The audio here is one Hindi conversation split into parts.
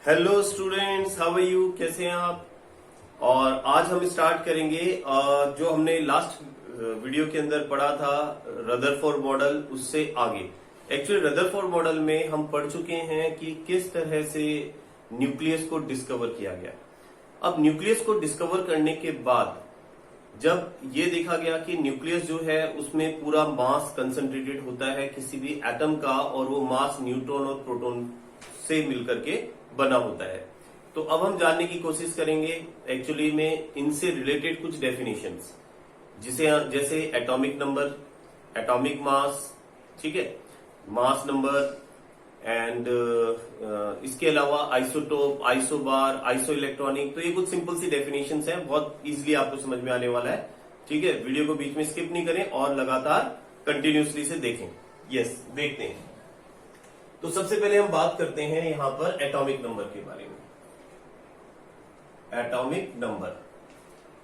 Hello students, how are you? कैसे हैं आप? और आज हम स्टार्ट करेंगे जो हमने लास्ट वीडियो के अंदर पढ़ा था रदरफोर्ड मॉडल, उससे आगे। एक्चुअली रदरफोर्ड मॉडल में हम पढ़ चुके हैं कि किस तरह से न्यूक्लियस को डिस्कवर किया गया। अब न्यूक्लियस को डिस्कवर करने के बाद जब ये देखा गया कि न्यूक्लियस जो है उसमें पूरा मास कंसंट्रेटेड होता है किसी भी एटम का, और वो मास न्यूट्रॉन और प्रोटॉन से मिलकर के बना होता है। तो अब हम जानने की कोशिश करेंगे एक्चुअली में इनसे रिलेटेड कुछ डेफिनेशंस, जैसे एटॉमिक नंबर, एटॉमिक मास, ठीक है, मास नंबर, एंड इसके अलावा आइसोटोप, आइसोबार, आइसो इलेक्ट्रॉनिक। तो ये कुछ सिंपल सी डेफिनेशंस हैं, बहुत इजीली आपको समझ में आने वाला है। ठीक है, वीडियो को बीच में स्किप नहीं करें और लगातार कंटिन्यूसली से देखें। यस, देखते हैं। तो सबसे पहले हम बात करते हैं यहां पर एटॉमिक नंबर के बारे में। एटॉमिक नंबर,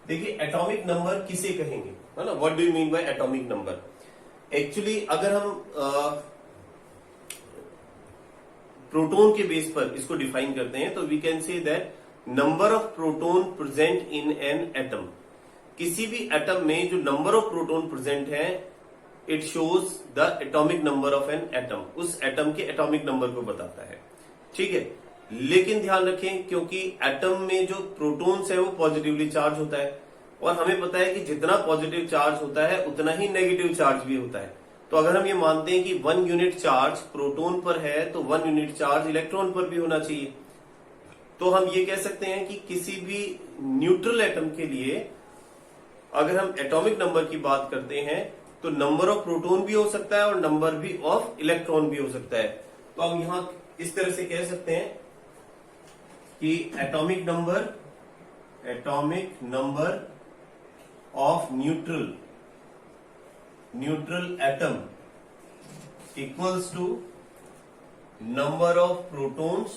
देखिए एटॉमिक नंबर किसे कहेंगे, है ना? What do you mean by atomic number? Actually अगर हम प्रोटॉन के बेस पर इसको डिफाइन करते हैं तो we can say that number of proton present in an atom. किसी भी एटम में जो नंबर ऑफ प्रोटॉन प्रेजेंट है, it shows the atomic number of an atom. उस एटम के एटॉमिक नंबर को बताता है, ठीक है। लेकिन ध्यान रखें, क्योंकि एटम में जो प्रोटॉन्स है वो पॉजिटिवली चार्ज होता है, और हमें पता है कि जितना पॉजिटिव चार्ज होता है उतना ही नेगेटिव चार्ज भी होता है। तो अगर हम ये मानते हैं कि 1 यूनिट चार्ज प्रोटॉन पर है तो 1 यूनिट चार्ज इलेक्ट्रॉन पर भी होना चाहिए। तो हम ये कह सकते हैं कि किसी भी न्यूट्रल एटम के लिए अगर हम एटॉमिक नंबर की बात करते हैं तो नंबर ऑफ प्रोटॉन भी हो सकता है और नंबर भी ऑफ इलेक्ट्रॉन भी हो सकता है। तो हम यहां इस तरह से कह सकते हैं कि atomic number of neutral atom equals to number of protons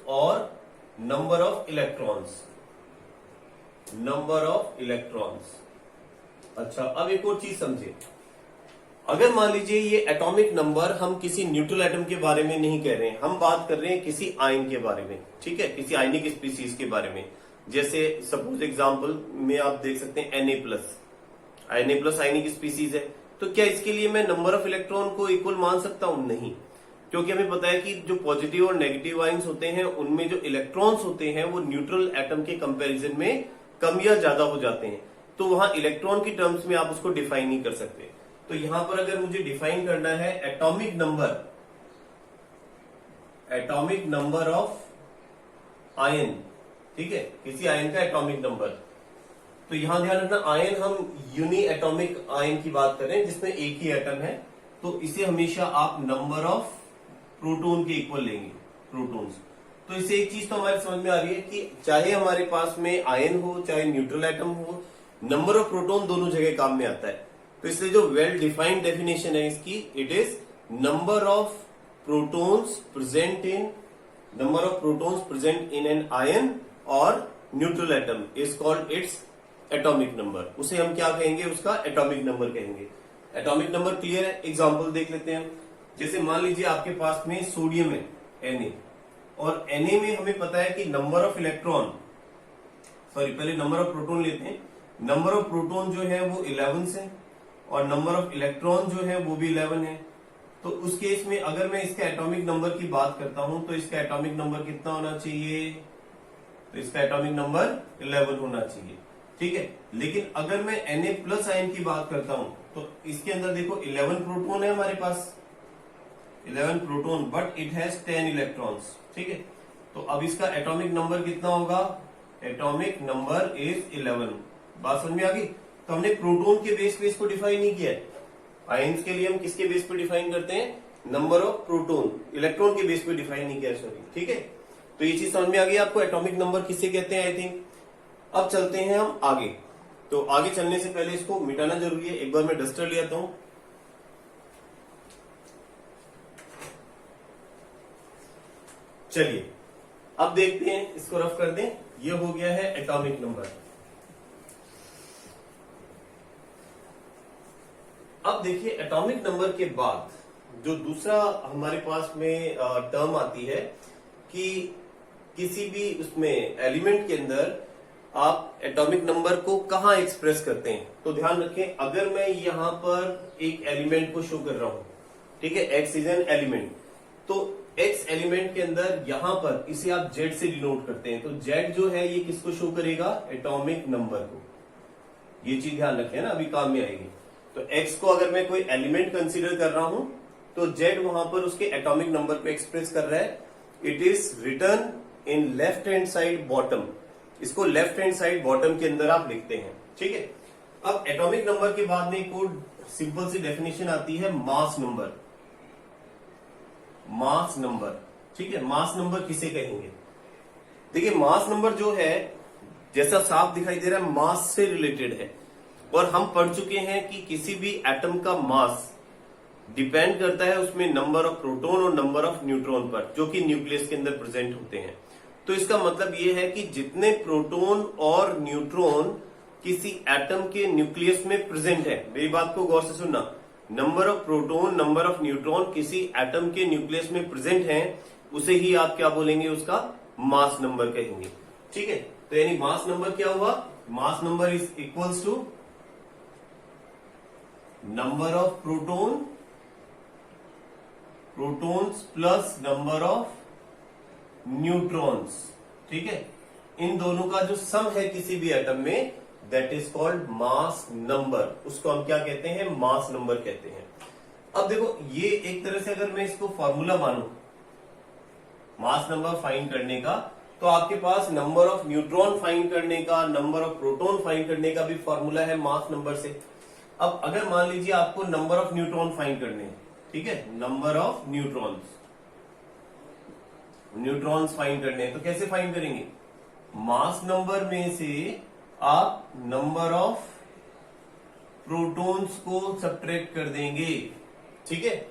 और नंबर ऑफ इलेक्ट्रॉन्स। अच्छा, अब एक और चीज समझे। अगर मान लीजिए ये एटॉमिक नंबर हम किसी न्यूट्रल एटम के बारे में नहीं कह रहे हैं, हम बात कर रहे हैं किसी आयन के बारे में, ठीक है, किसी आयनिक स्पीसीज के बारे में। जैसे सपोज एग्जांपल में आप देख सकते हैं Na+ आयनिक स्पीसीज है। तो क्या इसके लिए मैं नंबर ऑफ इलेक्ट्रॉन को इक्वल मान सकता हूं? नहीं, क्योंकि हमें पता है कि जो पॉजिटिव और नेगेटिव आयन्स होते हैं उनमें जो इलेक्ट्रॉन्स होते हैं वो न्यूट्रल एटम के कंपैरिजन में कम या ज्यादा हो जाते हैं। तो वहां इलेक्ट्रॉन की टर्म्स में आप उसको डिफाइन नहीं कर सकते। तो यहां पर अगर मुझे डिफाइन करना है एटॉमिक नंबर ऑफ आयन, ठीक है, किसी आयन का एटॉमिक नंबर, तो यहां ध्यान रखना आयन हम यूनि एटॉमिक आयन की बात कर रहे हैं जिसमें एक ही एटम है। तो इसे हमेशा आप नंबर ऑफ प्रोटॉन के इक्वल लेंगे, प्रोटॉन्स। तो इससे एक चीज तो हमारे समझ में आ रही है कि चाहे हमारे पास में आयन हो चाहे न्यूट्रल एटम हो, नंबर ऑफ प्रोटॉन दोनों जगह काम में आता है। तो इसलिए जो वेल डिफाइंड डेफिनेशन है इसकी, it is number of protons present in an ion और neutral atom is called its atomic number. उसे हम क्या कहेंगे? उसका एटॉमिक नंबर कहेंगे। एटॉमिक नंबर क्लियर है? एग्जांपल देख लेते हैं। जैसे मान लीजिए आपके पास में सोडियम है Na, और Na में हमें पता है कि नंबर ऑफ प्रोटॉन लेते हैं। नंबर ऑफ प्रोटॉन जो है वो 11 है और नंबर ऑफ इलेक्ट्रॉन जो है वो भी 11 है। तो उस केस में अगर मैं इसका एटॉमिक नंबर की बात करता हूं तो इसका एटॉमिक नंबर कितना होना चाहिए? तो इसका एटॉमिक नंबर 11 होना चाहिए, ठीक है। लेकिन अगर मैं Na+ आयन की बात करता हूं तो इसके अंदर देखो 11 प्रोटॉन है हमारे पास, 11 proton, but it has 10 electrons, ठीक है। तो अब इसका एटॉमिक नंबर कितना होगा? Atomic number is 11। बात समझ में आ गई? तो हमने प्रोटॉन के बेस पे इसको डिफाइन नहीं किया है। आयन्स के लिए हम किसके बेस पे डिफाइन करते हैं? नंबर ऑफ प्रोटॉन, इलेक्ट्रॉन के बेस पे डिफाइन नहीं किया, सॉरी, ठीक है। तो ये चीज समझ में आ गई आपको, एटॉमिक नंबर किसे कहते हैं, आई थिंक। अब चलते हैं हम आगे। तो आगे चलने से पहले इसको मिटाना जरूरी है। एक बार मैं डस्टर ले आता हूं। चलिए अब देखते हैं, इसको रफ कर दें। ये हो गया है एटॉमिक नंबर। अब देखिए एटॉमिक नंबर के बाद जो दूसरा हमारे पास में टर्म आती है कि किसी भी उसमें एलिमेंट के अंदर आप एटॉमिक नंबर को कहां एक्सप्रेस करते हैं। तो ध्यान रखें, अगर मैं यहां पर एक एलिमेंट को शो कर रहा हूं, ठीक है, एक्स इज एन एलिमेंट, तो एक्स एलिमेंट के अंदर यहां पर इसे आप जेड से डिनोट करते हैं। तो जेड जो है ये किसको शो करेगा, एटॉमिक नंबर को। ये चीज ध्यान रखें ना, अभी काम में आएगी। तो एक्स को अगर मैं कोई एलिमेंट कंसीडर कर रहा हूं तो जेड वहां पर उसके एटॉमिक नंबर को एक्सप्रेस कर रहा है। It is return in left hand side bottom. इसको लेफ्ट हैंड साइड बॉटम के अंदर आप लिखते हैं, ठीक है। अब एटॉमिक नंबर के बाद में एक और सिंपल सी डेफिनेशन आती है, मास नंबर। मास नंबर, ठीक है, मास नंबर किसे कहेंगे। देखिए मास नंबर जो है, जैसा साफ दिखाई दे रहा है, मास से रिलेटेड है। और हम पढ़ चुके हैं कि किसी भी एटम का मास डिपेंड करता है उसमें नंबर ऑफ प्रोटॉन और नंबर ऑफ न्यूट्रॉन पर, जो कि न्यूक्लियस के अंदर प्रेजेंट होते हैं। तो इसका मतलब यह है कि जितने प्रोटॉन और न्यूट्रॉन किसी एटम के न्यूक्लियस में प्रेजेंट है, मेरी बात को गौर से सुनना, number of proton number of neutron किसी एटम के न्यूक्लियस में प्रेजेंट है, उसे ही आप क्या बोलेंगे, उसका मास नंबर कहेंगे, ठीक है। तो यानी मास नंबर क्या हुआ, mass number is equals to number of protons plus number of neutrons, ठीक है। इन दोनों का जो सम है किसी भी एटम में, that is called mass number. उसको हम क्या कहते हैं, मास नंबर कहते हैं। अब देखो ये एक तरह से अगर मैं इसको फॉर्मूला मानूं मास नंबर फाइंड करने का, तो आपके पास नंबर ऑफ न्यूट्रॉन फाइंड करने का, नंबर ऑफ प्रोटॉन फाइंड करने का भी फॉर्मूला है मास नंबर से। अब अगर मान लीजिए आपको नंबर ऑफ न्यूट्रॉन फाइंड करने हैं, ठीक है, नंबर ऑफ न्यूट्रॉन्स फाइंड करने हैं, तो कैसे फाइंड करेंगे, मास नंबर में से आप नंबर ऑफ प्रोटॉन्स को सब्ट्रैक्ट कर देंगे, ठीक है।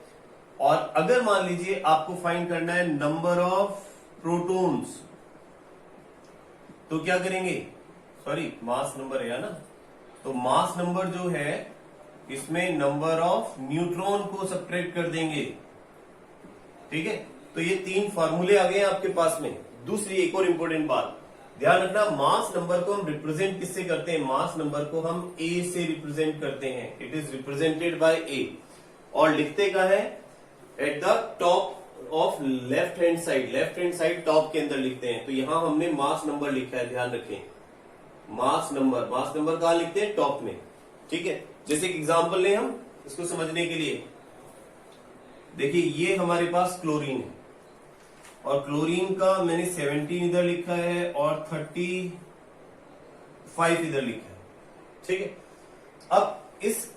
और अगर मान लीजिए आपको फाइंड करना है नंबर ऑफ प्रोटॉन्स, तो क्या करेंगे, सॉरी मास नंबर है ना, तो मास नंबर जो है इसमें नंबर ऑफ न्यूट्रॉन को सब्ट्रैक्ट कर देंगे, ठीक है। तो ये तीन फॉर्मूले आ गए आपके पास में। दूसरी एक और इंपॉर्टेंट बात ध्यान रखना, मास नंबर को हम रिप्रेजेंट किससे करते हैं, मास नंबर को हम ए से रिप्रेजेंट करते हैं। इट इज रिप्रेजेंटेड बाय ए, और लिखते का है at the top of left hand side top के अंदर लिखते हैं। तो यहां हमने मास नंबर लिखा है, ध्यान रखें, मास नंबर कहां लिखते हैं, टॉप में, ठीक है। जैसे एक एग्जांपल लें हम इसको समझने के लिए, देखिए ये हमारे पास क्लोरीन है, और क्लोरीन का मैंने 17 इधर लिखा है और 35 इधर लिखा है, ठीक है। अब इस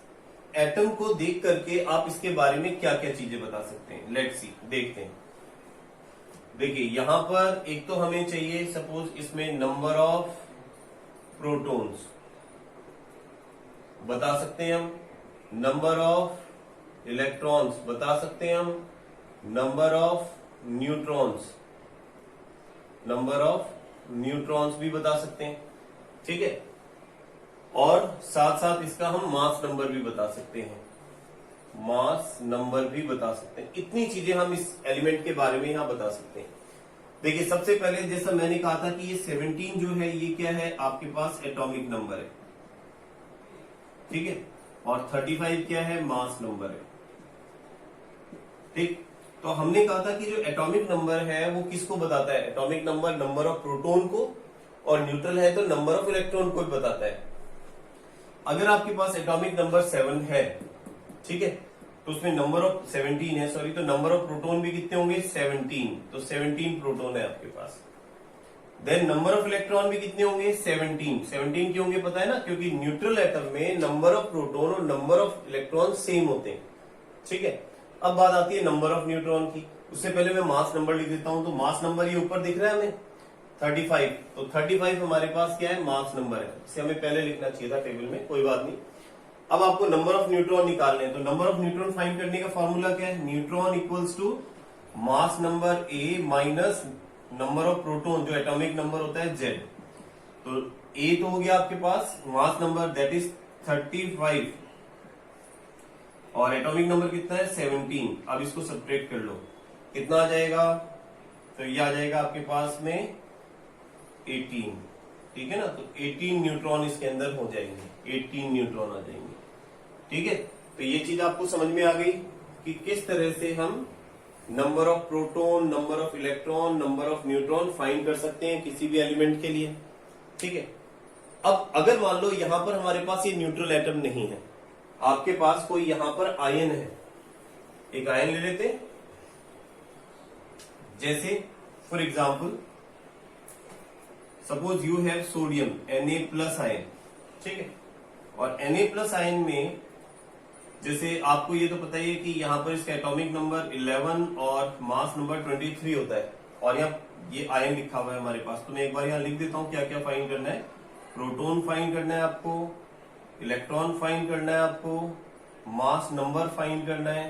एटम को देख करके आप इसके बारे में क्या क्या चीजें बता सकते हैं, लेट्स सी, देखते हैं। देखिए यहां पर एक तो हमें चाहिए, सपोज इसमें नंबर ऑफ प्रोटॉन्स बता सकते हैं हम, नंबर ऑफ इलेक्ट्रॉन्स बता सकते हैं हम, नंबर ऑफ न्यूट्रॉन्स भी बता सकते हैं, ठीक है। और साथ साथ इसका हम मास नंबर भी बता सकते हैं, इतनी चीजें हम इस एलिमेंट के बारे में यहां बता सकते हैं। देखिए सबसे पहले जैसा मैंने कहा था कि ये 17 जो है ये क्या है, आपके पास एटॉमिक नंबर है, ठीक है, और 35 क्या है, मास नंबर है, ठीक। तो हमने कहा था कि जो एटॉमिक नंबर है वो किसको बताता है, atomic number number of proton को, और न्यूट्रल है तो नंबर ऑफ इलेक्ट्रॉन को भी बताता है। अगर आपके पास एटॉमिक नंबर 7 है, ठीक है, तो उसमें नंबर ऑफ 17 है, सॉरी, तो नंबर ऑफ प्रोटॉन भी कितने होंगे, 17, तो 17 प्रोटॉन है आपके पास। देन नंबर ऑफ इलेक्ट्रॉन भी कितने होंगे, 17 क्यों होंगे पता है ना, क्योंकि न्यूट्रल एटम में नंबर ऑफ प्रोटॉन और नंबर ऑफ इलेक्ट्रॉन सेम होते हैं, ठीक है। अब बात आती है नंबर ऑफ न्यूट्रॉन की, उससे पहले मैं मास नंबर लिख देता हूं। तो मास नंबर ये ऊपर दिख रहा है हमें 35, तो 35 हमारे पास क्या है, मास नंबर है, इसे हमें पहले लिखना चाहिए था टेबल में, कोई बात नहीं। अब आपको नंबर ऑफ न्यूट्रॉन निकालने हैं, तो नंबर ऑफ न्यूट्रॉन फाइंड करने का फॉर्मूला क्या है, neutron equals to mass number A minus number of proton, जो एटॉमिक नंबर होता है, जेड। तो ए तो हो गया आपके पास, मास नंबर दैट इज 35, और एटॉमिक नंबर कितना है 17। अब इसको सब्ट्रैक्ट कर लो, कितना आ जाएगा, तो ये आ जाएगा आपके पास में 18, ठीक है ना। तो 18 न्यूट्रॉन इसके अंदर हो जाएंगे, 18 न्यूट्रॉन आ जाएंगे, ठीक है। तो ये चीज आपको समझ में आ गई कि किस तरह से हम number of proton, number of electron, number of neutron find कर सकते हैं किसी भी एलिमेंट के लिए, ठीक है। अब अगर मान लो यहां पर हमारे पास ये न्यूट्रल एटम नहीं है, आपके पास कोई यहां पर आयन है, एक आयन ले लेते, जैसे for example suppose you have sodium Na+ ion, ठीक है। और Na+ आयन में जैसे आपको ये तो पता ही है कि यहाँ पर इसका एटॉमिक नंबर 11 और मास नंबर 23 होता है, और यहाँ ये आयन लिखा हुआ है हमारे पास। तो मैं एक बार यहाँ लिख देता हूँ क्या क्या फाइंड करना है। प्रोटॉन फाइंड करना है आपको, इलेक्ट्रॉन फाइंड करना है आपको, मास नंबर फाइंड करना है,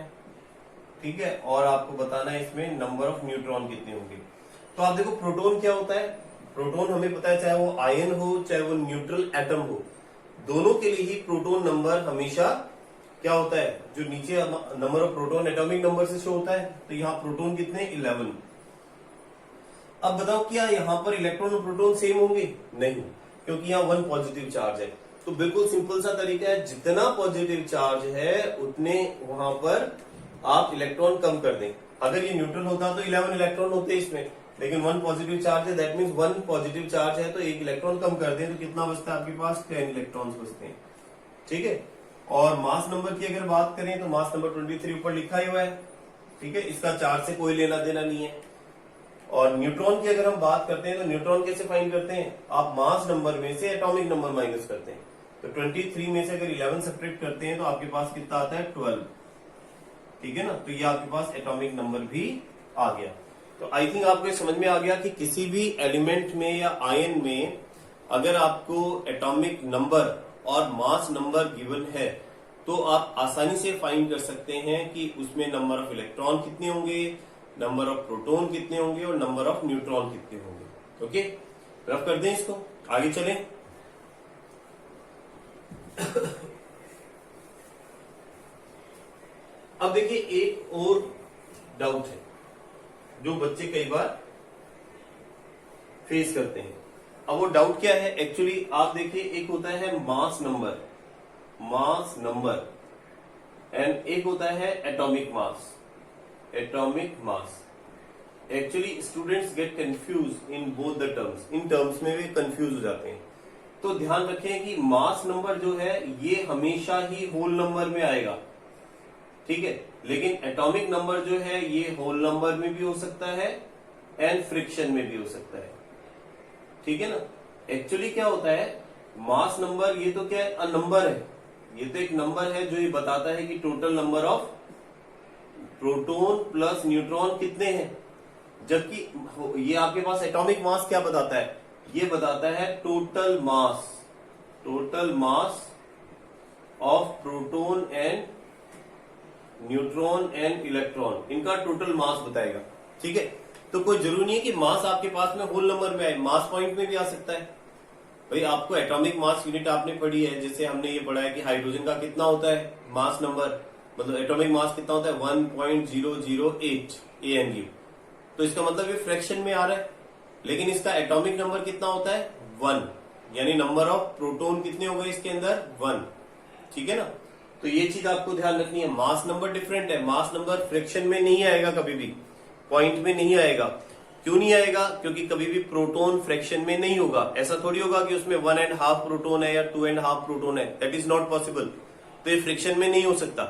ठीक है, और आपको बताना है इसमें नंबर ऑफ न्यूट्रॉन कितने होंगे। तो आप देखो प्रोटॉन क्या होता है, प्रोटॉन हमें पता है चाहे वो आयन हो चाहे वो न्यूट्रल एटम हो, दोनों के लिए ही प्रोटॉन नंबर हमेशा क्या होता है, जो नीचे number of proton atomic number से शो होता है। तो यहाँ प्रोटॉन कितने 11। अब बताओ क्या यहाँ पर इलेक्ट्रॉन और प्रोटॉन सेम होंगे? नहीं, क्योंकि यहाँ 1 पॉजिटिव चार्ज है। तो बिल्कुल सिंपल सा तरीका है, जितना पॉजिटिव चार्ज है उतने वहां पर आप इलेक्ट्रॉन कम कर दें। अगर ये न्यूट्रल होता तो 11 इलेक्ट्रॉन होते इसमें, लेकिन 1 पॉजिटिव चार्ज है, दैट मीन्स 1 पॉजिटिव चार्ज है, तो एक इलेक्ट्रॉन कम कर दें तो कितना बचता है आपके पास, 10 इलेक्ट्रॉन्स बचते हैं, ठीक है। और मास नंबर की अगर बात करें तो मास नंबर 23 ऊपर लिखा ही हुआ है, ठीक है, इसका चार्ज से कोई लेना देना नहीं है। और न्यूट्रॉन की अगर हम बात करते हैं तो न्यूट्रॉन कैसे फाइंड करते हैं, आप मास नंबर में से एटॉमिक नंबर माइनस करते हैं। तो 23 में से अगर 11 सब्ट्रैक्ट करते हैं तो आपके पास कितना आता है 12, ठीक है ना। तो ये आपके पास एटॉमिक नंबर भी आ गया। तो आई थिंक आपको समझ में आ गया कि किसी भी एलिमेंट में या आयन में अगर आपको एटॉमिक नंबर और मास नंबर गिवन है तो आप आसानी से फाइंड कर सकते हैं कि उसमें नंबर ऑफ इलेक्ट्रॉन कितने होंगे, नंबर ऑफ प्रोटॉन कितने होंगे और नंबर ऑफ न्यूट्रॉन कितने होंगे। ओके, रफ कर दें इसको, आगे चलें। अब देखिए एक और डाउट है जो बच्चे कई बार फेस करते हैं। अब वो डाउट क्या है, एक्चुअली आप देखिए एक होता है mass number, mass number, and एक होता है atomic mass, atomic mass. Actually students get confuse in both the terms, in terms में वे कंफ्यूज हो जाते हैं। तो ध्यान रखें कि मास नंबर जो है ये हमेशा ही होल नंबर में आएगा, ठीक है, लेकिन एटॉमिक नंबर जो है ये होल नंबर में भी हो सकता है एंड फ्रिक्शन में भी हो सकता है, ठीक है ना। एक्चुअली क्या होता है, मास नंबर ये तो क्या है, अ नंबर है, ये तो एक नंबर है जो ये बताता है कि total number of proton plus neutron कितने हैं। जबकि ये आपके पास एटॉमिक मास क्या बताता है, ये बताता है total mass, total mass of proton and neutron and electron, इनका टोटल मास बताएगा, ठीक है। तो कोई जरूरी नहीं है कि मास आपके पास में होल नंबर में आए, मास पॉइंट में भी आ सकता है। भाई आपको एटॉमिक मास यूनिट आपने पढ़ी है, जैसे हमने ये पढ़ा है कि हाइड्रोजन का कितना होता है मास नंबर, मतलब एटॉमिक मास कितना होता है 1.008 ANU। तो इसका मतलब ये फ्रैक्शन में आ रहा है, लेकिन इसका एटॉमिक नंबर कितना होता है 1, यानी नंबर ऑफ प्रोटॉन कितने हो गए इसके अंदर 1, ठीक है ना। तो ये चीज आपको ध्यान रखनी है, मास नंबर डिफरेंट है, मास नंबर फ्रैक्शन में नहीं आएगा, कभी भी पॉइंट में नहीं आएगा। क्यों नहीं आएगा, क्योंकि कभी भी प्रोटॉन फ्रैक्शन में नहीं होगा। ऐसा थोड़ी होगा कि उसमें 1.5 प्रोटॉन है या 2.5 प्रोटॉन है, दैट इज नॉट पॉसिबल। तो ये फ्रिक्शन में नहीं हो सकता,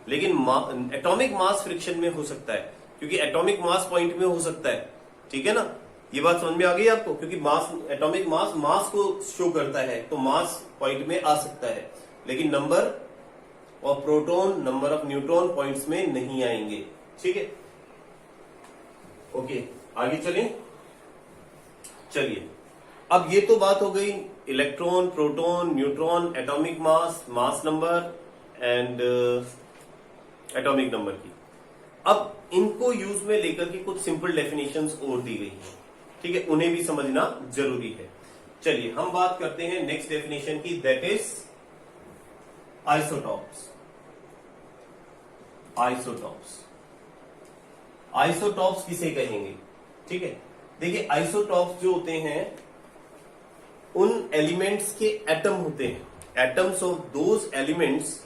लेकिन एटॉमिक मास फ्रिक्शन में हो सकता है, क्योंकि एटॉमिक मास पॉइंट में हो सकता है, ठीक है ना। ये बात समझ में आ गई आपको, क्योंकि मास, एटॉमिक मास मास को शो करता है, तो मास पॉइंट में आ सकता है, लेकिन number of proton, number of neutron points में नहीं आएंगे, ठीक है। ओके, आगे चलें। चलिए, अब ये तो बात हो गई electron, proton, neutron, atomic mass, mass number and atomic number की। अब इनको यूज में लेकर के कुछ सिंपल डेफिनेशंस और दी गई है, ठीक है, उन्हें भी समझना जरूरी है। चलिए हम बात करते हैं नेक्स्ट डेफिनेशन की, that is isotopes. Isotopes. Isotopes किसे कहेंगे? ठीक है, देखिए आइसोटॉप्स जो होते हैं उन एलिमेंट्स के एटम होते हैं, atoms of those elements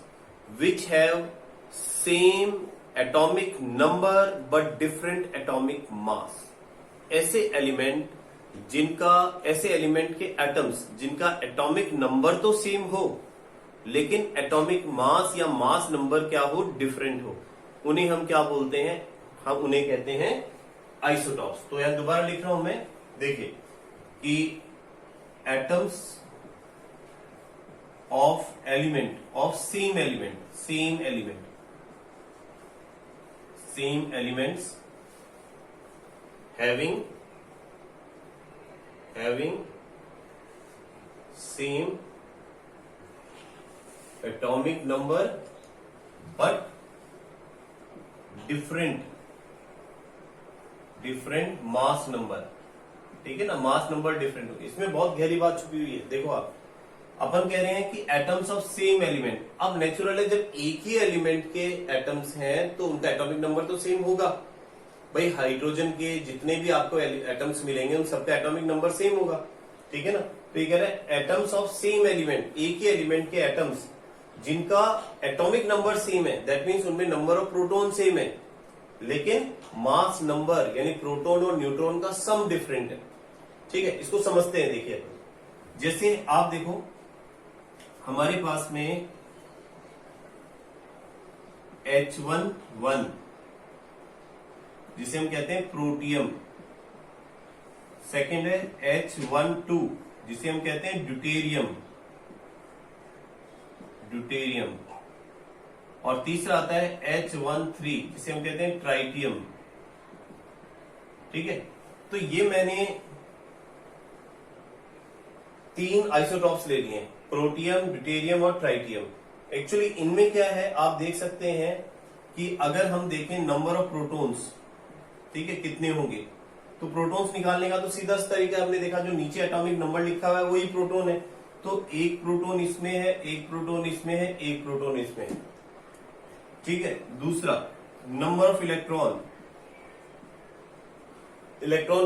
which have same atomic number but different atomic mass. ऐसे एलिमेंट के एटम्स जिनका एटॉमिक नंबर तो सेम हो लेकिन एटॉमिक मास या मास नंबर क्या हो, डिफरेंट हो, उन्हें हम क्या बोलते हैं? हम उन्हें कहते हैं आइसोटॉप्स। तो यहां दोबारा लिख रहा हूं मैं, देखिए कि atoms of element of same elements having same atomic number but different mass number। ठीक है ना, मास नंबर डिफरेंट हो। इसमें बहुत गहरी बात छुपी हुई है। देखो आप, अपन कह रहे हैं कि एटम्स ऑफ सेम एलिमेंट। अब नेचुरल है, जब एक ही एलिमेंट के एटम्स हैं तो उनका एटॉमिक नंबर तो सेम होगा। भाई हाइड्रोजन के जितने भी आपको एटम्स मिलेंगे उन सबका एटॉमिक नंबर सेम होगा। ठीक है ना, तो ये कह रहे हैं एटम्स ऑफ सेम एलिमेंट, एक ही एलिमेंट के एटम्स जिनका एटॉमिक नंबर सेम है, दैट मीन्स उनमें नंबर ऑफ प्रोटॉन सेम है लेकिन मास नंबर यानी प्रोटॉन और न्यूट्रॉन का सम डिफरेंट है। ठीक है, इसको समझते हैं। देखिए जैसे आप देखो हमारे पास में H11 जिसे हम कहते हैं प्रोटियम, सेकेंड है H12 जिसे हम कहते हैं ड्यूटेरियम, और तीसरा आता है H13 जिसे हम कहते हैं ट्राइटियम। ठीक है, तो ये मैंने 3 आइसोटॉप्स ले लिए, प्रोटियम, ड्यूटेरियम और ट्राइटियम। एक्चुअली इनमें क्या है आप देख सकते हैं कि अगर हम देखें नंबर ऑफ प्रोटॉन्स, ठीक है, कितने होंगे, तो प्रोटॉन्स निकालने का तो सीधा तरीका हमने देखा, जो नीचे एटॉमिक नंबर लिखा हुआ है वही प्रोटॉन है। तो एक प्रोटॉन इसमें है, एक प्रोटॉन इसमें है, एक प्रोटॉन इसमें है। ठीक है, दूसरा नंबर ऑफ इलेक्ट्रॉन,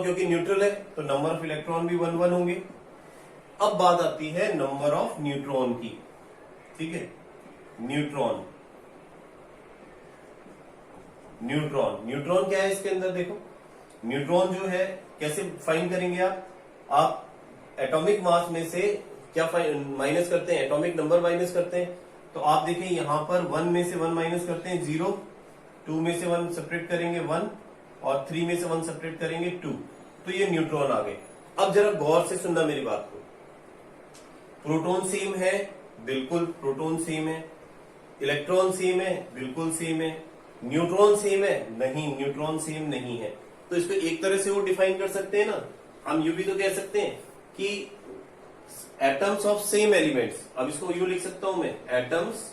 क्योंकि न्यूट्रल है तो नंबर ऑफ इलेक्ट्रॉन भी 1 1 होंगे। अब बात आती है नंबर ऑफ न्यूट्रॉन की। ठीक है, न्यूट्रॉन क्या है इसके अंदर? देखो न्यूट्रॉन जो है कैसे फाइंड करेंगे आप एटॉमिक मास में से क्या माइनस करते हैं, एटॉमिक नंबर माइनस करते हैं। तो आप देखें यहां पर 1 में से 1 माइनस करते हैं 0, 2 में से 1 सेपरेट करेंगे 1 और 3 में से 1 सेपरेट करेंगे 2। तो ये न्यूट्रॉन आ गए। अब जरा गौर से सुनना मेरी बात को, प्रोटॉन सेम है, बिल्कुल प्रोटॉन सेम है, इलेक्ट्रॉन सेम है, बिल्कुल सेम है, न्यूट्रॉन सेम है, नहीं न्यूट्रॉन सेम नहीं है। तो इसको एक तरह से वो डिफाइन कर सकते हैं ना, हम यू भी तो कह सकते हैं कि एटम्स ऑफ सेम एलिमेंट्स। अब इसको यू लिख सकता हूं मैं, एटम्स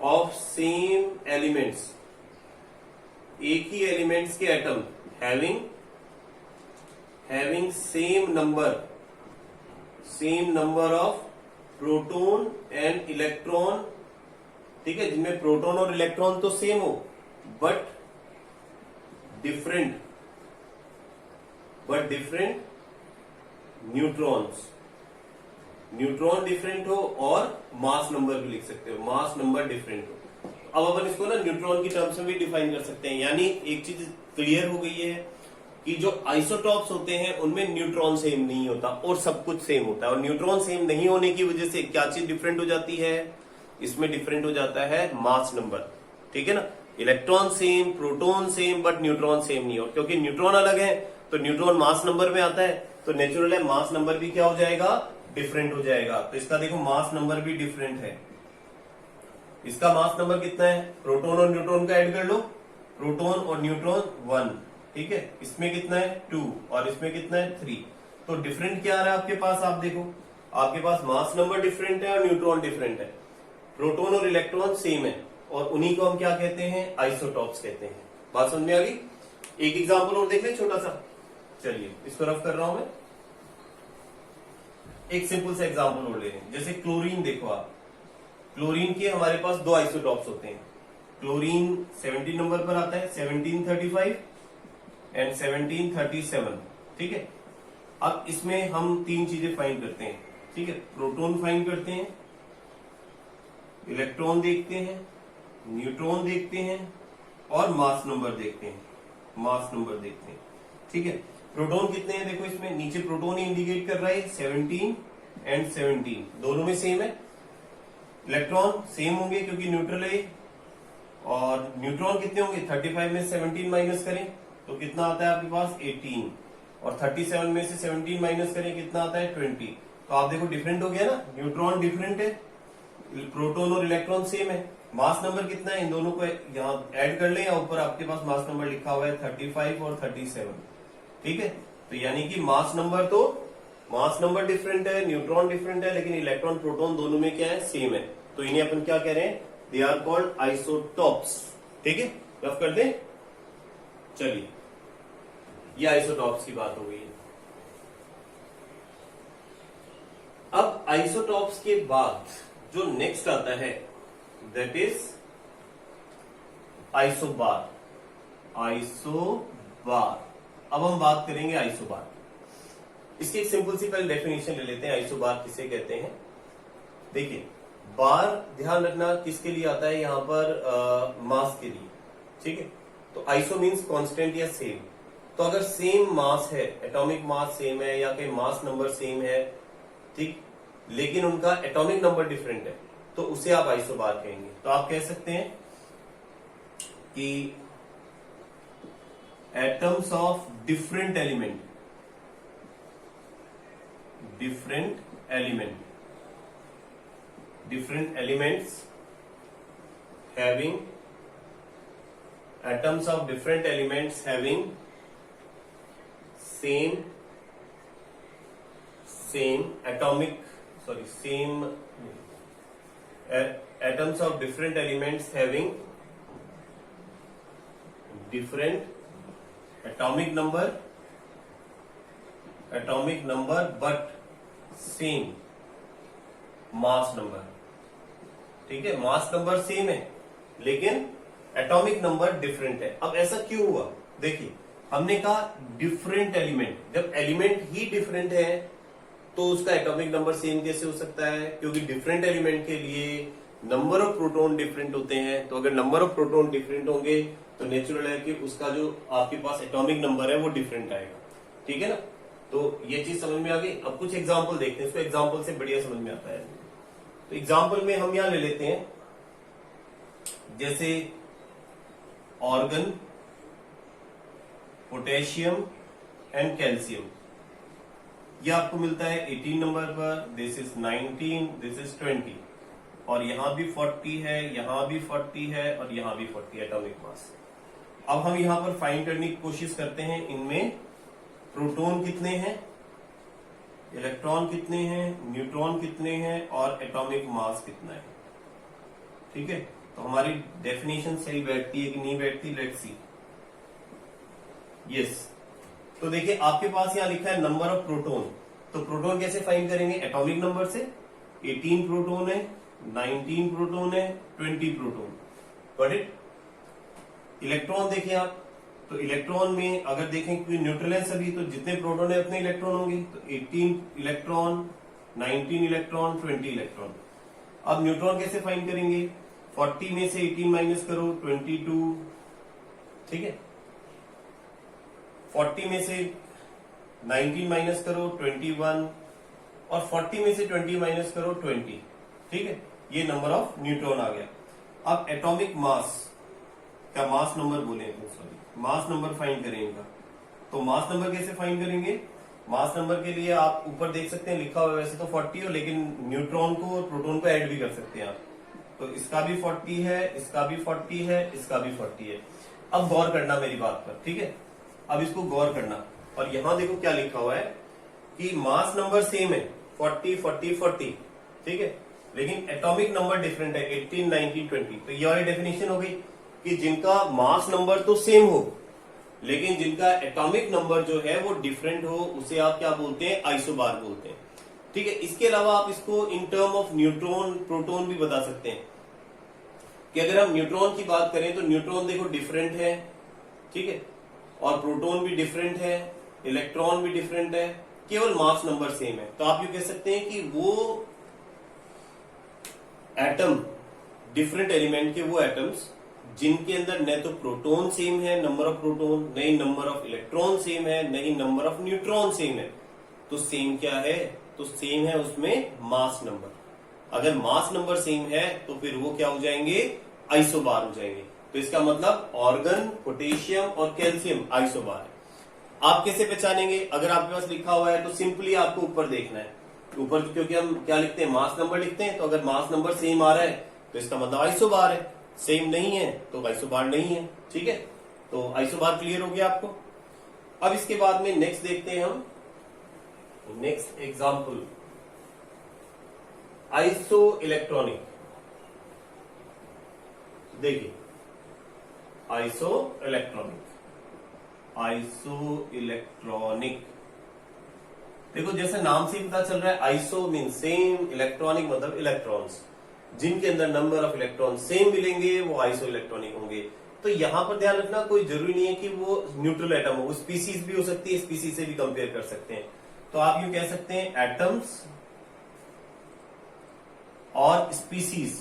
ऑफ सेम एलिमेंट्स, एक ही एलिमेंट्स के atom having same number of proton and electron. ठीक है, जिनमें प्रोटॉन और इलेक्ट्रॉन तो सेम हो बट डिफरेंट न्यूट्रॉन डिफरेंट हो, और मास नंबर भी लिख सकते हो, मास नंबर डिफरेंट हो। अब अपन इसको ना न्यूट्रॉन की टर्म्स में भी डिफाइन कर सकते हैं। यानी एक चीज क्लियर हो गई है कि जो आइसोटॉप्स होते हैं उनमें न्यूट्रॉन सेम नहीं होता और सब कुछ सेम होता है। और न्यूट्रॉन सेम नहीं होने की वजह से क्या चीज डिफरेंट हो जाती है, इसमें डिफरेंट हो जाता है मास नंबर। ठीक है ना, electron same, proton same, but neutron same नहीं हो, क्योंकि न्यूट्रॉन अलग है तो न्यूट्रॉन मास नंबर में आता है, तो नेचुरल है मास नंबर भी क्या हो जाएगा, डिफरेंट हो जाएगा। तो इसका देखो मास नंबर भी डिफरेंट है। इसका मास नंबर कितना है, प्रोटॉन और न्यूट्रॉन का ऐड कर लो, प्रोटॉन और न्यूट्रॉन 1, ठीक है, इसमें कितना है 2 और इसमें कितना है 3। तो डिफरेंट क्या आ रहा है आपके पास, आप देखो आपके पास मास नंबर डिफरेंट है और न्यूट्रॉन डिफरेंट है, प्रोटॉन और इलेक्ट्रॉन सेम है, और उन्हीं को हम क्या कहते हैं, आइसोटॉप्स कहते हैं। बात समझ में आ गई। एक एग्जांपल और देख ले छोटा सा, चलिए इसको रफ कर रहा हूं मैं। एक सिंपल सा एग्जांपल और ले रहे हैं, जैसे क्लोरीन। देखो आप, क्लोरीन के हमारे पास 2 आइसोटॉप्स होते हैं, क्लोरीन 17 नंबर पर आता है, 1735 एंड 1737। ठीक है, अब इसमें हम तीन चीजें फाइंड करते हैं। ठीक है, प्रोटॉन फाइंड करते हैं, इलेक्ट्रॉन देखते हैं, न्यूट्रॉन देखते हैं और मास नंबर देखते हैं। ठीक है, प्रोटॉन कितने हैं देखो, इसमें नीचे प्रोटॉन ही इंडिकेट कर रहा है 17 एंड 17, दोनों में सेम है। इलेक्ट्रॉन सेम होंगे क्योंकि न्यूट्रल है, और न्यूट्रॉन कितने होंगे, 35 में 17 माइनस करें तो कितना आता है आपके पास 18, और 37 में से 17 माइनस करें कितना आता है 20। तो आप देखो डिफरेंट हो गया ना, न्यूट्रॉन डिफरेंट है, प्रोटॉन और इलेक्ट्रॉन सेम है। मास नंबर कितना है, इन दोनों को यहाँ ऐड कर लें, या ऊपर आपके पास मास नंबर लिखा हुआ है 35 और 37। ठीक है, तो यानी कि मास नंबर डिफरेंट है, न्यूट्रॉन डिफरेंट है, लेकिन इलेक्ट्रॉन प्रोटॉन दोनों में क्या है, सेम है। तो इन्हें अपन क्या कह रहे हैं, दे आर कॉल्ड आइसोटॉप्स। ठीक है, रफ कर दें। चलिए, ये आइसोटॉप्स की बात हो गई है। अब आइसोटॉप्स के बाद जो नेक्स्ट आता है दैट इज आइसोबार। अब हम बात करेंगे आइसोबार। इसकी एक सिंपल सी पहले डेफिनेशन ले लेते हैं, आइसोबार किसे कहते हैं। देखिए, बार ध्यान रखना किसके लिए आता है, यहां पर मास के लिए। ठीक है, तो आइसो मीन्स कांस्टेंट या सेम। तो अगर सेम मास है, एटॉमिक मास सेम है या कोई मास नंबर सेम है, ठीक, लेकिन उनका एटॉमिक नंबर डिफरेंट है, तो उसे आप आइसोबार कहेंगे। तो आप कह सकते हैं कि atoms of different element having atoms of different elements having same atoms of different elements having different atomic number but same mass number। ठीक है, मास नंबर सेम है लेकिन एटॉमिक नंबर डिफरेंट है। अब ऐसा क्यों हुआ, देखिए, हमने कहा डिफरेंट एलिमेंट, जब एलिमेंट ही डिफरेंट है तो उसका एटॉमिक नंबर सेम कैसे हो सकता है, क्योंकि डिफरेंट एलिमेंट के लिए नंबर ऑफ प्रोटॉन डिफरेंट होते हैं। तो अगर नंबर ऑफ प्रोटॉन डिफरेंट होंगे तो नेचुरल है कि उसका जो आपके पास एटॉमिक नंबर है वो डिफरेंट आएगा। ठीक है ना, तो ये चीज समझ में आ गई। अब कुछ एग्जाम्पल देखते हैं, इसको एग्जाम्पल से बढ़िया समझ में आता है। तो एग्जाम्पल में हम यहां ले लेते हैं, जैसे ऑर्गन, पोटेशियम एंड कैल्शियम। यह आपको मिलता है 18 नंबर पर, दिस इज 19, दिस इज 20, और यहां भी 40 है, यहां भी 40 है, और यहां भी 40 एटॉमिक मास। अब हम यहां पर फाइंड करने की कोशिश करते हैं, इनमें प्रोटॉन कितने हैं, इलेक्ट्रॉन कितने हैं, न्यूट्रॉन कितने हैं, और एटॉमिक मास कितना है। ठीक है, तो हमारी डेफिनेशन सही बैठती है कि नहीं बैठती, लेट्स सी। यस, तो देखिए आपके पास यहां लिखा है नंबर ऑफ प्रोटॉन। तो प्रोटॉन कैसे फाइंड करेंगे, एटॉमिक नंबर से। 18 प्रोटॉन है, 19 प्रोटॉन है, 20 प्रोटॉन। Got it. इलेक्ट्रॉन देखें आप, तो इलेक्ट्रॉन में अगर देखें कि न्यूट्रल है सभी, तो जितने प्रोटॉन है उतने इलेक्ट्रॉन होंगे। तो 18 इलेक्ट्रॉन, 19 इलेक्ट्रॉन, 20 इलेक्ट्रॉन। अब न्यूट्रॉन कैसे फाइंड करेंगे, 40 में से 18 माइनस करो, 22। ठीक है, 40 में से 19 माइनस करो, 21, और 40 में से 20 माइनस करो, 20। ठीक है, ये नंबर ऑफ न्यूट्रॉन आ गया। अब एटॉमिक मास, क्या मास नंबर बोले, सॉरी, मास नंबर फाइंड करें इनका। तो मास नंबर कैसे फाइंड करेंगे, मास नंबर के लिए आप ऊपर देख सकते हैं लिखा हुआ है वैसे तो 40 हो, लेकिन न्यूट्रॉन को और प्रोटॉन को ऐड भी कर सकते हैं आप। तो इसका भी 40 है, इसका भी 40 है, इसका भी 40 है। अब गौर करना मेरी बात पर, ठीक है, अब इसको गौर करना। और यहां देखो क्या लिखा हुआ है कि मास नंबर सेम है, 40 40 40, ठीक है, लेकिन एटॉमिक नंबर डिफरेंट है, 18 19 20। तो ये वाली डेफिनेशन हो गई कि जिनका मास नंबर तो सेम हो लेकिन जिनका एटॉमिक नंबर जो है वो डिफरेंट हो, उसे आप क्या बोलते हैं, आइसोबार बोलते हैं। ठीक है, इसके अलावा आप इसको in term of neutron proton भी बता सकते हैं। कि अगर हम न्यूट्रॉन की बात करें तो न्यूट्रॉन देखो डिफरेंट है, ठीक है, और प्रोटॉन भी डिफरेंट है, इलेक्ट्रॉन भी डिफरेंट है, केवल मास नंबर सेम है। तो आप ये कह सकते हैं कि वो एटम, डिफरेंट एलिमेंट के वो एटम्स जिनके अंदर न तो प्रोटॉन सेम है, नंबर ऑफ प्रोटॉन, न ही नंबर ऑफ इलेक्ट्रॉन सेम है, न ही नंबर ऑफ न्यूट्रॉन सेम है, तो सेम क्या है, तो सेम है उसमें मास नंबर। अगर मास नंबर सेम है तो फिर वो क्या हो जाएंगे, आइसोबार हो जाएंगे। तो इसका मतलब ऑर्गन, पोटेशियम और कैल्शियम आइसोबार है। आप कैसे पहचानेंगे, अगर आपके पास लिखा हुआ है तो सिंपली आपको ऊपर देखना है, ऊपर क्योंकि हम क्या लिखते हैं, मास नंबर लिखते हैं, तो अगर मास नंबर सेम आ रहा है तो इसका मतलब आइसोबार है, सेम नहीं है तो आइसोबार नहीं है, ठीक है। तो आइसोबार क्लियर हो गया आपको। अब इसके बाद में नेक्स्ट देखते हैं हम, नेक्स्ट एग्जांपल, आइसो इलेक्ट्रॉनिक। देखिए आइसो इलेक्ट्रॉनिक, आइसो इलेक्ट्रॉनिक, देखो जैसे नाम से ही पता चल रहा है, आइसो मीन सेम, इलेक्ट्रॉनिक मतलब इलेक्ट्रॉन्स, जिनके अंदर नंबर ऑफ इलेक्ट्रॉन सेम मिलेंगे वो आइसो इलेक्ट्रॉनिक होंगे। तो यहां पर ध्यान रखना, कोई जरूरी नहीं है कि वो न्यूट्रल एटम हो, स्पीसीज भी हो सकती है, स्पीसीज से भी कंपेयर कर सकते हैं। तो आप यूं कह सकते हैं एटम्स और स्पीसीज,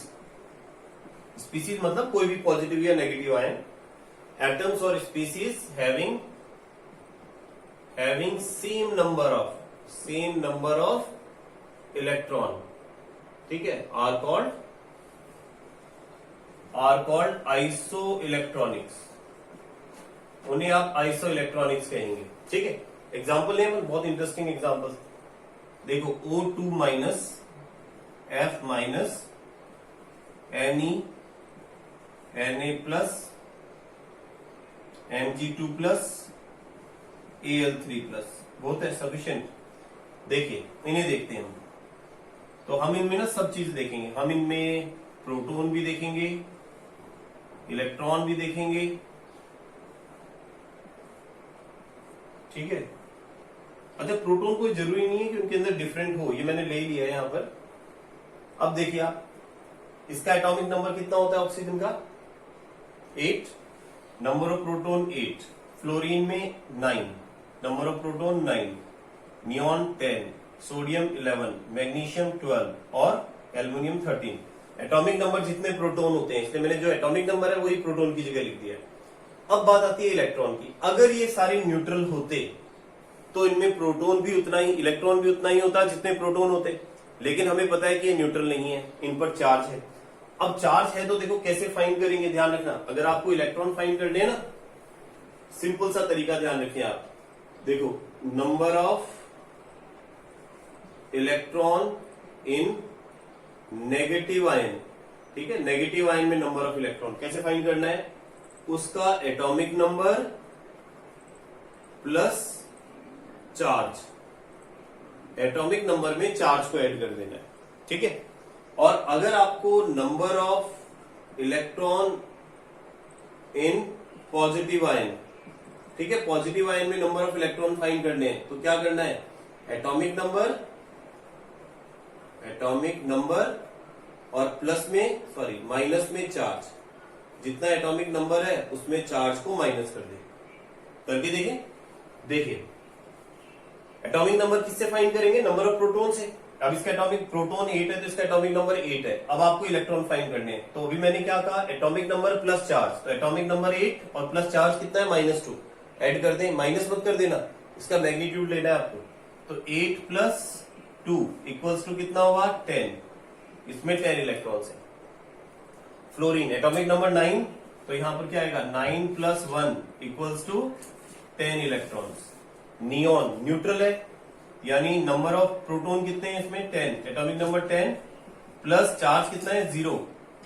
स्पीसीज मतलब कोई भी पॉजिटिव या नेगेटिव आयन, एटम्स और species having same number of electron, ठीक है, आर कॉल्ड आइसो इलेक्ट्रॉनिक्स, उन्हें आप आइसो इलेक्ट्रॉनिक्स कहेंगे, ठीक है। एग्जाम्पल है, बहुत इंटरेस्टिंग एग्जाम्पल देखो, O2 minus F minus Na plus Mg2 plus Al3 plus, बहुत है सफिशिएंट। देखिए इन्हें देखते हैं हम, तो हम इनमें ना सब चीज देखेंगे, हम इनमें प्रोटॉन भी देखेंगे, इलेक्ट्रॉन भी देखेंगे, ठीक है। अच्छा प्रोटॉन कोई जरूरी नहीं है कि उनके अंदर डिफरेंट हो, ये मैंने ले लिया है यहां पर। अब देखिए आप, इसका एटॉमिक नंबर कितना होता है ऑक्सीजन का, 8, नंबर ऑफ प्रोटॉन 8, फ्लोरीन में 9, number of proton 9, neon 10, sodium 11, magnesium 12 और एल्युमिनियम 13। एटॉमिक नंबर जितने प्रोटॉन होते हैं, इसलिए मैंने जो एटॉमिक नंबर है वही प्रोटॉन की जगह लिख दिया है। अब बात आती है इलेक्ट्रॉन की, अगर ये सारे न्यूट्रल होते तो इनमें प्रोटॉन भी उतना ही, इलेक्ट्रॉन भी उतना ही होता जितने प्रोटॉन होते, लेकिन हमें पता है कि ये न्यूट्रल नहीं है, इन पर चार्ज है। अब चार्ज है तो देखो कैसे फाइंड करेंगे, ध्यान रखना, अगर आपको इलेक्ट्रॉन फाइंड करने हैं ना, सिंपल सा तरीका ध्यान रखिए आप, देखो number of electron in negative ion, ठीक है, नेगेटिव आयन में नंबर ऑफ इलेक्ट्रॉन कैसे फाइंड करना है, उसका atomic number plus charge, atomic number में चार्ज को ऐड कर देना है, ठीक है। और अगर आपको number of electron in positive ion, ठीक है, पॉजिटिव आयन में नंबर ऑफ इलेक्ट्रॉन फाइंड करने हैं, तो क्या करना है, एटॉमिक नंबर और प्लस में, सॉरी माइनस में चार्ज, जितना एटॉमिक नंबर है उसमें चार्ज को माइनस कर दे, करके देखिए एटॉमिक नंबर किससे फाइंड करेंगे, नंबर ऑफ प्रोटॉन से। अब इसका एटॉमिक प्रोटॉन 8 है तो इसका एटॉमिक नंबर 8 है। अब आपको इलेक्ट्रॉन फाइंड करने हैं, तो अभी मैंने क्या कहा, एटॉमिक नंबर प्लस चार्ज, तो एटॉमिक नंबर 8 और प्लस चार्ज कितना है, -2, ऐड कर दें, माइनस मत कर देना, इसका मैग्नीट्यूड लेना है आपको। तो 8 प्लस 2 इक्वल्स टू कितना होगा, 10, इसमें 10 इलेक्ट्रॉन्स है। फ्लोरीन एटॉमिक नंबर 9, तो यहां पर क्या आएगा, 9 plus 1 equals to 10 electrons. Neon neutral है, यानी नंबर ऑफ प्रोटॉन कितने हैं इसमें, 10, एटॉमिक नंबर 10 प्लस चार्ज कितना है, 0,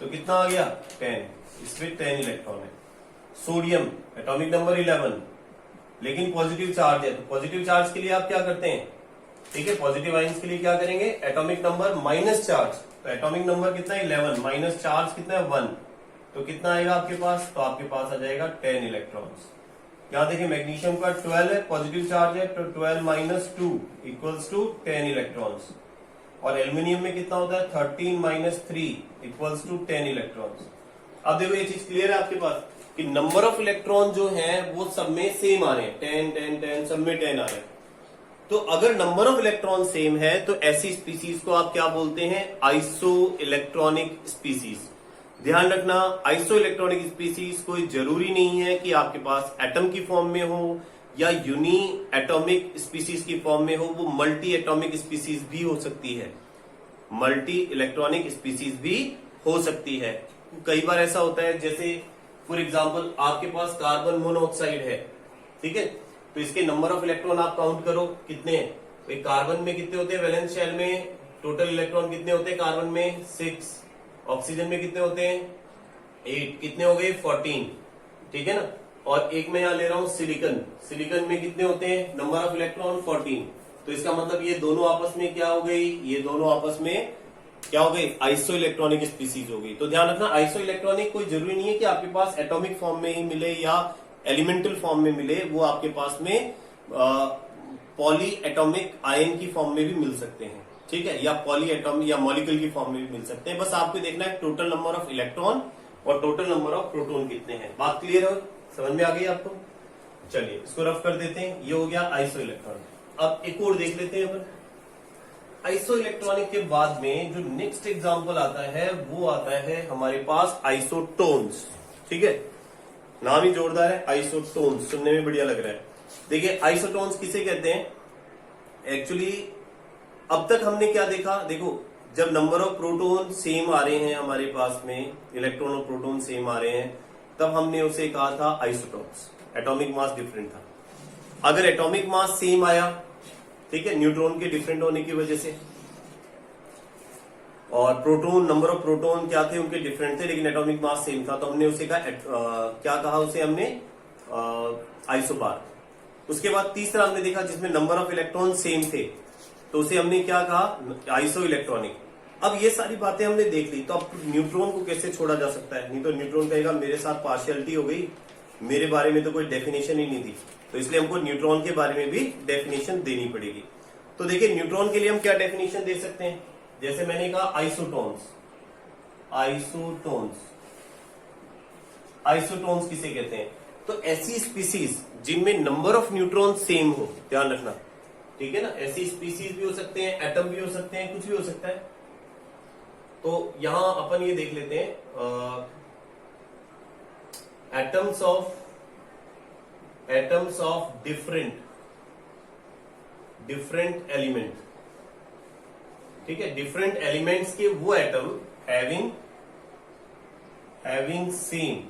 तो कितना आ गया, 10, इसमें 10 इलेक्ट्रॉन है। सोडियम एटॉमिक नंबर 11, लेकिन पॉजिटिव चार्ज है, तो पॉजिटिव चार्ज के लिए आप क्या करते हैं, ठीक है, पॉजिटिव आयंस के लिए क्या करेंगे, एटॉमिक नंबर माइनस चार्ज, तो एटॉमिक नंबर कितना है, 11, माइनस चार्ज कितना है, 1, तो कितना आएगा आपके पास, तो आपके पास आ जाएगा 10 इलेक्ट्रॉन्स। यहां देखिए मैग्नीशियम का 12 है, पॉजिटिव चार्ज है, तो 12 माइनस 2 इक्वल्स टू 10 इलेक्ट्रॉन्स। और एल्यूमिनियम में कितना होता है, 13 माइनस 3 इक्वल्स टू 10 इलेक्ट्रॉन्स। अब देखो ये चीज क्लियर है आपके पास कि नंबर ऑफ इलेक्ट्रॉन जो है वो सब में सेम आ रहे हैं, 10 10 10 सब में 10 आ रहे हैं। तो अगर नंबर ऑफ इलेक्ट्रॉन सेम है तो ऐसी स्पीसीज को आप क्या बोलते हैं, आइसो इलेक्ट्रॉनिक स्पीसीज। ध्यान रखना, आइसो इलेक्ट्रॉनिक स्पीसीज कोई जरूरी नहीं है कि आपके पास एटम की फॉर्म में हो या यूनी एटॉमिक स्पीसीज की फॉर्म में हो, वो मल्टी एटॉमिक स्पीसीज भी हो सकती है, मल्टी इलेक्ट्रॉनिक स्पीसीज भी हो सकती है। कई बार ऐसा होता है, जैसे फॉर एग्जाम्पल आपके पास कार्बन मोनोऑक्साइड है, ठीक है, तो इसके नंबर ऑफ इलेक्ट्रॉन आप काउंट करो कितने हैं। तो कार्बन में कितने होते हैं, वैलेंस शेल में टोटल इलेक्ट्रॉन कितने होते हैं, कार्बन में 6, ऑक्सीजन में कितने होते हैं 8, कितने हो गए 14, ठीक है ना। और एक मैं यहां ले रहा हूं सिलिकन, सिलिकन में कितने होते हैं नंबर ऑफ इलेक्ट्रॉन 14। तो इसका मतलब ये दोनों आपस में क्या हो गई, ये दोनों आपस में क्या हो गई, आइसो इलेक्ट्रॉनिक स्पीसीज हो गई। तो ध्यान रखना, आइसो इलेक्ट्रॉनिक कोई जरूरी नहीं है कि आपके पास एटॉमिक फॉर्म में ही मिले या एलिमेंटल फॉर्म में मिले, वो आपके पास में पॉली एटॉमिक आयन की फॉर्म में भी मिल सकते हैं, ठीक है, या पॉली एटॉम या मॉलिक्यूल की फॉर्म में भी मिल सकते हैं। बस आपको देखना है टोटल नंबर ऑफ इलेक्ट्रॉन और टोटल नंबर ऑफ प्रोटॉन कितने हैं। बात क्लियर है, समझ में आ गई आपको। चलिए इसको रफ कर देते हैं, ये हो गया आइसो इलेक्ट्रॉनिक। अब एक और देख लेते हैं अपन। आइसो इलेक्ट्रॉनिक के बाद में जो नेक्स्ट एग्जांपल आता है वो आता है हमारे पास आइसोटोन्स, ठीक है, नाम ही जोरदार है, आइसोटोन्स, सुनने में बढ़िया लग रहा है। देखिए आइसोटोन्स किसे कहते हैं, एक्चुअली अब तक हमने क्या देखा, देखो जब नंबर ऑफ प्रोटॉन सेम आ रहे हैं हमारे पास में, इलेक्ट्रॉन और प्रोटॉन सेम आ रहे हैं, तब हमने उसे कहा था आइसोटोन्स, एटॉमिक मास डिफरेंट था। अगर एटॉमिक मास सेम आया, ठीक है, न्यूट्रॉन के डिफरेंट होने की वजह से, और प्रोटॉन, नंबर ऑफ प्रोटॉन क्या थे उनके डिफरेंट थे, लेकिन एटॉमिक मास सेम था, तो हमने उसे कहा क्या कहा उसे हमने, आइसोबार। उसके बाद तीसरा हमने देखा जिसमें नंबर ऑफ इलेक्ट्रॉन सेम थे, तो उसे हमने क्या कहा, आइसो इलेक्ट्रॉनिक। अब ये सारी बातें हमने देख ली, तो अब न्यूट्रॉन को कैसे छोड़ा जा सकता है, नहीं तो न्यूट्रॉन कहेगा मेरे साथ पार्शियलिटी हो गई, मेरे बारे में तो कोई डेफिनेशन ही नहीं थी, तो इसलिए हमको न्यूट्रॉन के बारे में भी डेफिनेशन देनी पड़ेगी। तो देखिए न्यूट्रॉन के लिए हम क्या डेफिनेशन दे सकते हैं, जैसे मैंने कहा आइसोटोन्स, आइसोटोन्स, आइसोटोन्स किसे कहते हैं, तो ऐसी स्पीसीज जिनमें नंबर ऑफ न्यूट्रॉन सेम हो, ध्यान रखना, ठीक है ना, ऐसी स्पीसीज भी हो सकते हैं, एटम भी हो सकते हैं, कुछ भी हो सकता है। तो यहां अपन ये देख लेते हैं एटम्स ऑफ डिफरेंट एलिमेंट, ठीक है, डिफरेंट एलिमेंट्स के वो एटम हैविंग सेम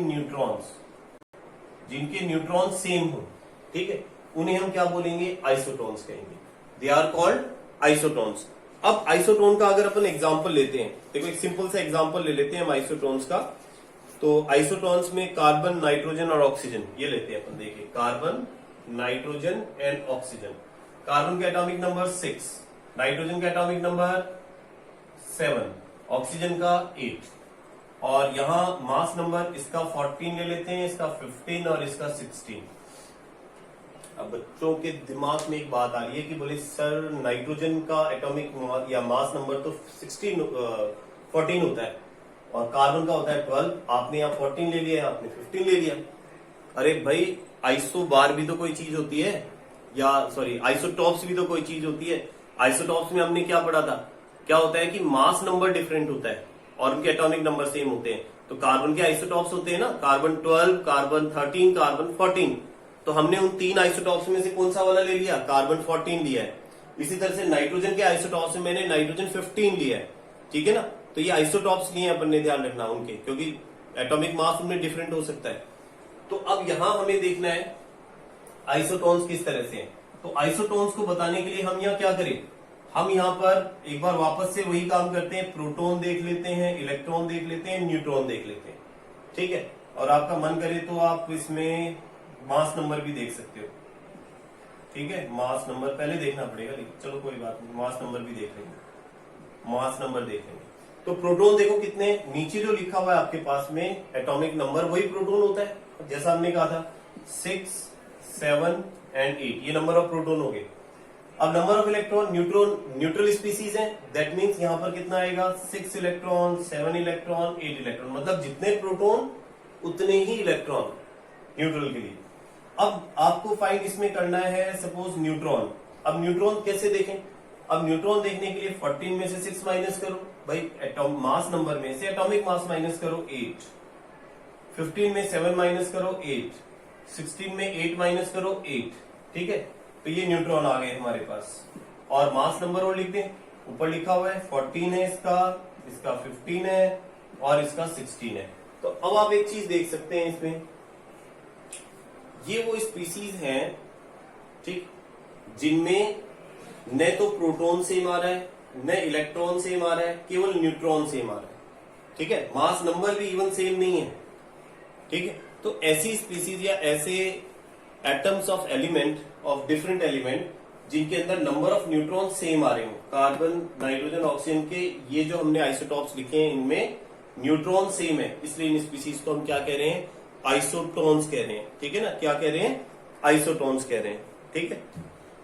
न्यूट्रॉन्स, जिनके न्यूट्रॉन सेम हो, ठीक है, उन्हें हम क्या बोलेंगे, आइसोटोन्स कहेंगे। They are called isotones. अब आइसोटोन का अगर अपन एग्जांपल लेते हैं, देखो एक सिंपल सा एग्जांपल ले लेते हैं हम आइसोटोन्स का। तो आइसोटोन्स में कार्बन, नाइट्रोजन और ऑक्सीजन, ये लेते हैं अपन, देखिए carbon, nitrogen and oxygen. Carbon का एटॉमिक नंबर 6, नाइट्रोजन का एटॉमिक नंबर 7, ऑक्सीजन का 8, और यहां मास नंबर इसका 14 ले लेते हैं, इसका 15 और इसका 16। अब बच्चों के दिमाग में एक बात आ रही है कि बोले सर नाइट्रोजन का एटॉमिक या मास नंबर तो 14 होता है और कार्बन का होता है 12, आपने यहाँ 14 ले लिया, आपने 15 ले लिया। अरे भाई आइसो बार भी तो कोई चीज होती है, या सॉरी आइसोटॉप्स भी तो कोई चीज होती है। आइसोटॉप्स में हमने क्या पढ़ा था, क्या होता है कि मास नंबर डिफरेंट होता है और उनके एटॉमिक नंबर सेम होते हैं। तो कार्बन के आइसोटॉप्स होते हैं ना, कार्बन 12, कार्बन 13, कार्बन 14। तो हमने उन 3 आइसोटॉप्स में से कौन सा वाला ले लिया, कार्बन 14 लिया है। इसी तरह से नाइट्रोजन के आइसोटॉप्स में मैंने नाइट्रोजन 15 लिया है, ठीक है ना। तो ये आइसोटॉप्स लिए अपन ने, ध्यान रखना उनके, क्योंकि एटॉमिक मास उनमें डिफरेंट हो सकता है। तो अब यहां हमें देखना है आइसोटोन्स किस तरह से हैं। तो आइसोटोन्स को बताने के लिए हम यहाँ क्या करें, हम यहाँ पर एक बार वापस से वही काम करते हैं, प्रोटॉन देख लेते हैं, इलेक्ट्रॉन देख लेते हैं, न्यूट्रॉन देख लेते हैं, ठीक है। और आपका मन करे तो आप इसमें मास नंबर भी देख सकते हो, ठीक है। मास नंबर पहले देखना पड़ेगा, लेकिन चलो कोई बात नहीं, मास नंबर भी देख लेंगे, मास नंबर देख लेंगे। तो प्रोटॉन देखो कितने, नीचे जो लिखा हुआ है आपके पास में एटॉमिक नंबर, वही प्रोटॉन होता है, जैसा हमने कहा था 6, 7 एंड 8, ये नंबर ऑफ प्रोटॉन हो गए। अब number of electron, neutron neutral species है, दैट मीन्स यहां पर कितना आएगा 6 इलेक्ट्रॉन, 7 इलेक्ट्रॉन, 8 इलेक्ट्रॉन, मतलब जितने प्रोटॉन उतने ही इलेक्ट्रॉन न्यूट्रल के लिए। अब आपको फाइंड इसमें करना है सपोज न्यूट्रॉन। अब न्यूट्रॉन कैसे देखें? अब न्यूट्रॉन देखने के लिए 14 में से 6 माइनस करो भाई, एटॉम मास नंबर में से एटॉमिक मास माइनस करो 8, 15 में 7 माइनस करो 8, 16 में 8 माइनस करो 8, ठीक है। तो ये न्यूट्रॉन आ गए हमारे पास, और मास नंबर और लिख दें, ऊपर लिखा हुआ है 14 है इसका 15 है और इसका 16 है। तो अब आप एक चीज देख सकते हैं इसमें, ये वो स्पीसीज हैं, ठीक, जिनमें न तो प्रोटॉन सेम आ रहा है, न इलेक्ट्रॉन सेम आ रहा है, केवल न्यूट्रॉन सेम आ रहा है, ठीक है। मास नंबर भी इवन सेम नहीं है, ठीक है। तो ऐसी स्पीसीज या ऐसे atoms of element of different element जिनके अंदर नंबर ऑफ न्यूट्रॉन सेम आ रहे हो, कार्बन, नाइट्रोजन, ऑक्सीजन के ये जो हमने आइसोटॉप्स लिखे हैं इनमें न्यूट्रॉन सेम है, इसलिए इन स्पीसीज को हम क्या कह रहे हैं? आइसोटोन्स कह रहे हैं, ठीक है ना। क्या कह रहे हैं? आइसोटोन्स कह रहे हैं, ठीक है।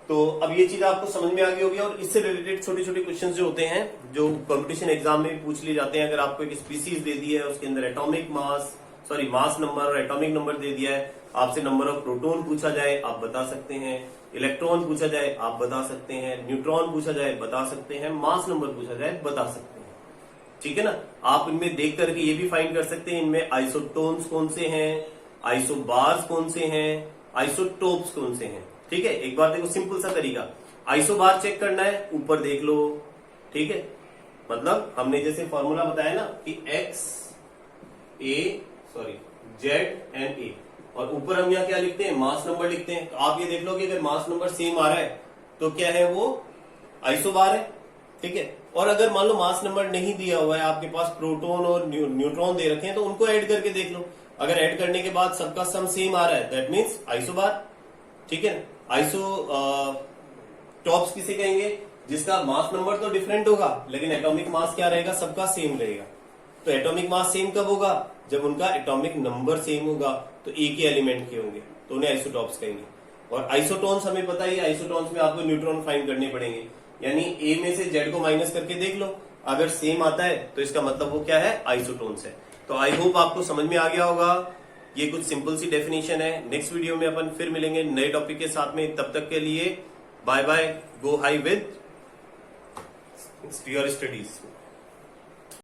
तो अब ये चीज आपको समझ में आ गई होगी, और इससे रिलेटेड छोटे छोटे क्वेश्चंस जो होते हैं जो कंपटीशन एग्जाम में पूछ लिए जाते हैं, अगर आपको एक स्पीसीज दे दी है, उसके अंदर एटॉमिक मास मास नंबर और एटॉमिक नंबर दे दिया है, आपसे नंबर ऑफ प्रोटॉन पूछा जाए आप बता सकते हैं, इलेक्ट्रॉन पूछा जाए आप बता सकते हैं, न्यूट्रॉन पूछा जाए बता सकते हैं, मास नंबर पूछा जाए बता सकते हैं, ठीक है ना। आप इनमें देख करके ये भी फाइंड कर सकते हैं इनमें आइसोटोन्स कौन से हैं, आइसोबार्स कौन से हैं, आइसोटोप्स कौन से हैं, ठीक है। एक बार देखो, सिंपल सा तरीका, आइसोबार चेक करना है, ऊपर देख लो, ठीक है। मतलब हमने जैसे फॉर्मूला बताया ना कि जेड एंड ए, और ऊपर हम यहाँ क्या लिखते हैं? मास नंबर लिखते हैं। तो आप ये देख लो कि अगर मास नंबर सेम आ रहा है तो क्या है वो? आइसोबार है, ठीक है। और अगर मान लो मास नंबर नहीं दिया हुआ है, आपके पास प्रोटॉन और न्यूट्रॉन दे रखे हैं, तो उनको ऐड करके देख लो, अगर ऐड करने के बाद सबका सम सेम आ रहा है दैट मीन्स आइसोबार, ठीक है। टॉप्स किसे कहेंगे? जिसका मास नंबर तो डिफरेंट होगा लेकिन एटॉमिक मास क्या रहेगा? सबका सेम रहेगा। तो एटॉमिक मास सेम कब होगा? जब उनका एटॉमिक नंबर सेम होगा, तो एक ही एलिमेंट के होंगे, तो उन्हें आइसोटॉप्स कहेंगे। और आइसोटोन्स हमें पता ही है, आइसोटोन्स में आपको न्यूट्रॉन फाइंड करने पड़ेंगे, यानी ए में से जेड को माइनस करके देख लो, अगर सेम आता है तो इसका मतलब वो क्या है? आइसोटोन्स है। तो आई होप आपको समझ में आ गया होगा, ये कुछ सिंपल सी डेफिनेशन है। नेक्स्ट वीडियो में अपन फिर मिलेंगे नए टॉपिक के साथ में, तब तक के लिए bye bye, go high with your studies.